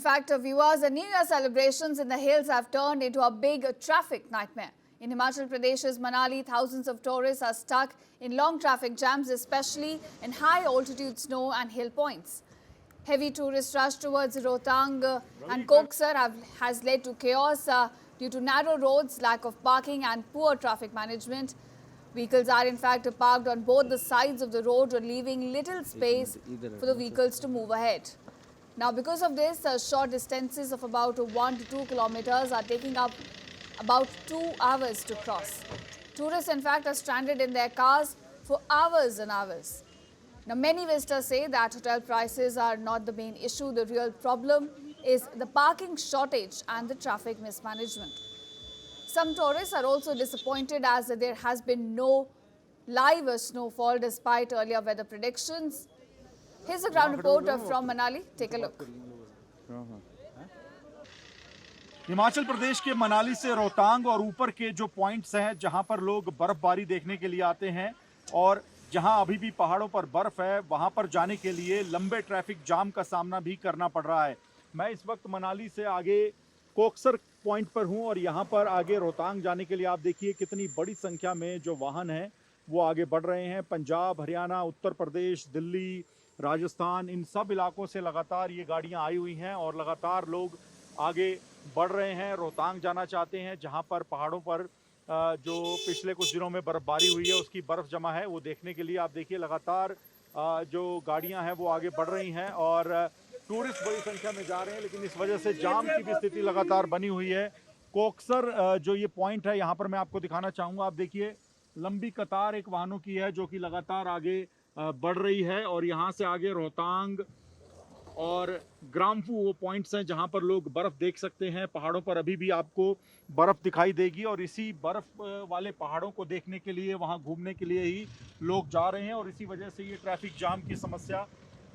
fact, viewers, the New Year celebrations in the hills have turned into a big traffic nightmare. In Himachal Pradesh's Manali, thousands of tourists are stuck in long traffic jams, especially in high-altitude snow and hill points. Heavy tourist rush towards Rohtang and Koksar has led to chaos due to narrow roads, lack of parking and poor traffic management. Vehicles are in fact parked on both the sides of the road, leaving little space for the vehicles to move ahead. Now, because of this, short distances of about 1 to 2 kilometers are taking up about 2 hours to cross. Tourists, in fact, are stranded in their cars for hours and hours. Now, many visitors say that hotel prices are not the main issue. The real problem is the parking shortage and the traffic mismanagement. Some tourists are also disappointed as there has been no live snowfall despite earlier weather predictions. Here's a ground report from Manali. Take a look. Himachal Pradesh के मनाली से रोहतांग और ऊपर के जो points हैं जहां पर लोग बर्फबारी देखने के लिए आते हैं और जहां अभी भी पहाड़ों पर बर्फ है, वहां पर जाने के लिए लंबे ट्रैफिक जाम का सामना भी करना पड़ रहा है। मैं इस वक्त मनाली से आगे कोकसर पॉइंट पर हूं और यहां पर आगे रोहतांग जाने के लिए आप देखिए कितनी बड़ी संख्या में जो वाहन हैं वो आगे बढ़ रहे हैं। पंजाब, हरियाणा, उत्तर प्रदेश, दिल्ली, राजस्थान, इन सब इलाकों से लगातार ये गाड़ियां आई हुई हैं और लगातार लोग आगे बढ़ रहे हैं। रोहतांग जाना चाहते हैं जहां पर पहाड़ों पर जो पिछले कुछ दिनों में बर्फबारी हुई है उसकी बर्फ़ जमा है, वो देखने के लिए आप देखिए लगातार जो गाड़ियां हैं वो आगे बढ़ रही हैं और टूरिस्ट बड़ी संख्या में जा रहे हैं, लेकिन इस वजह से जाम की भी स्थिति लगातार बनी हुई है। कोकसर जो ये पॉइंट है यहाँ पर मैं आपको दिखाना चाहूँगा। आप देखिए लंबी कतार एक वाहनों की है जो कि लगातार आगे बढ़ रही है और यहाँ से आगे रोहतांग और ग्राम्फू वो पॉइंट्स हैं जहाँ पर लोग बर्फ़ देख सकते हैं। पहाड़ों पर अभी भी आपको बर्फ़ दिखाई देगी और इसी बर्फ़ वाले पहाड़ों को देखने के लिए, वहाँ घूमने के लिए ही लोग जा रहे हैं और इसी वजह से ये ट्रैफिक जाम की समस्या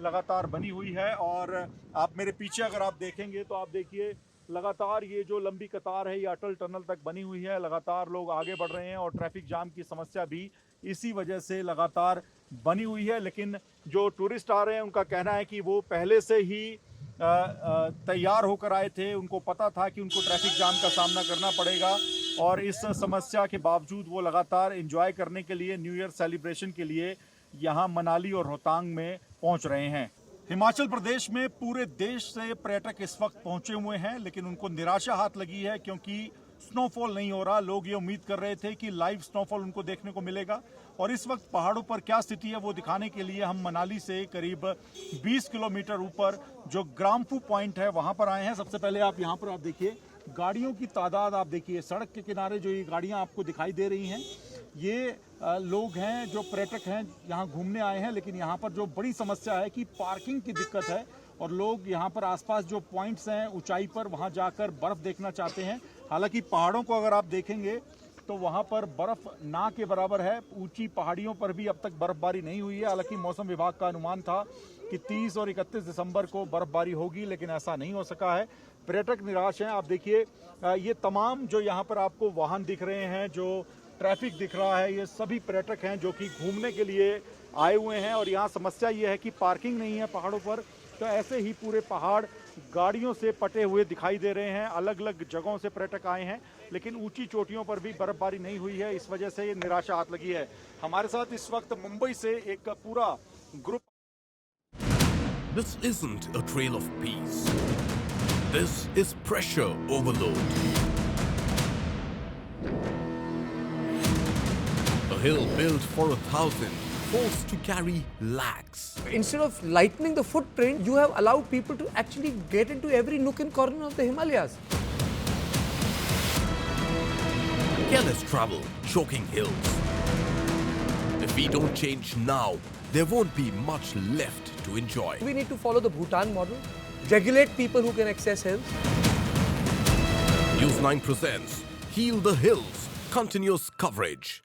लगातार बनी हुई है। और आप मेरे पीछे अगर आप देखेंगे तो आप देखिए लगातार ये जो लंबी कतार है ये अटल टनल तक बनी हुई है। लगातार लोग आगे बढ़ रहे हैं और ट्रैफिक जाम की समस्या भी इसी वजह से लगातार बनी हुई है। लेकिन जो टूरिस्ट आ रहे हैं उनका कहना है कि वो पहले से ही तैयार होकर आए थे, उनको पता था कि उनको ट्रैफिक जाम का सामना करना पड़ेगा और इस समस्या के बावजूद वो लगातार एंजॉय करने के लिए, न्यू ईयर सेलिब्रेशन के लिए यहाँ मनाली और रोहतांग में पहुँच रहे हैं। हिमाचल प्रदेश में पूरे देश से पर्यटक इस वक्त पहुंचे हुए हैं, लेकिन उनको निराशा हाथ लगी है क्योंकि स्नोफॉल नहीं हो रहा। लोग ये उम्मीद कर रहे थे कि लाइव स्नोफॉल उनको देखने को मिलेगा और इस वक्त पहाड़ों पर क्या स्थिति है वो दिखाने के लिए हम मनाली से करीब 20 किलोमीटर ऊपर जो ग्राम्फू पॉइंट है वहां पर आए हैं। सबसे पहले आप यहाँ पर आप देखिए गाड़ियों की तादाद, आप देखिए सड़क के किनारे जो ये गाड़ियाँ आपको दिखाई दे रही हैं ये लोग हैं जो पर्यटक हैं यहाँ घूमने आए हैं। लेकिन यहाँ पर जो बड़ी समस्या है कि पार्किंग की दिक्कत है और लोग यहाँ पर आसपास जो पॉइंट्स हैं ऊंचाई पर वहाँ जाकर बर्फ़ देखना चाहते हैं। हालांकि पहाड़ों को अगर आप देखेंगे तो वहाँ पर बर्फ़ ना के बराबर है। ऊंची पहाड़ियों पर भी अब तक बर्फ़बारी नहीं हुई है। हालांकि मौसम विभाग का अनुमान था कि 30 और 31 दिसंबर को बर्फ़बारी होगी, लेकिन ऐसा नहीं हो सका है। पर्यटक निराश हैं। आप देखिए ये तमाम जो यहाँ पर आपको वाहन दिख रहे हैं, जो ट्रैफिक दिख रहा है, ये सभी पर्यटक हैं जो कि घूमने के लिए आए हुए हैं और यहाँ समस्या ये है कि पार्किंग नहीं है पहाड़ों पर। तो ऐसे ही पूरे पहाड़ गाड़ियों से पटे हुए दिखाई दे रहे हैं। अलग अलग जगहों से पर्यटक आए हैं, लेकिन ऊंची चोटियों पर भी बर्फबारी नहीं हुई है। इस वजह से ये निराशा हाथ लगी है। हमारे साथ इस वक्त मुंबई से एक पूरा group. This isn't a trail of peace. This is pressure overload. A hill built for 1,000, forced to carry lakhs. Instead of lightening the footprint, you have allowed people to actually get into every nook and corner of the Himalayas. Careless travel, choking hills. If we don't change now, there won't be much left to enjoy. We need to follow the Bhutan model, regulate people who can access hills. News 9 presents Heal the Hills, continuous coverage.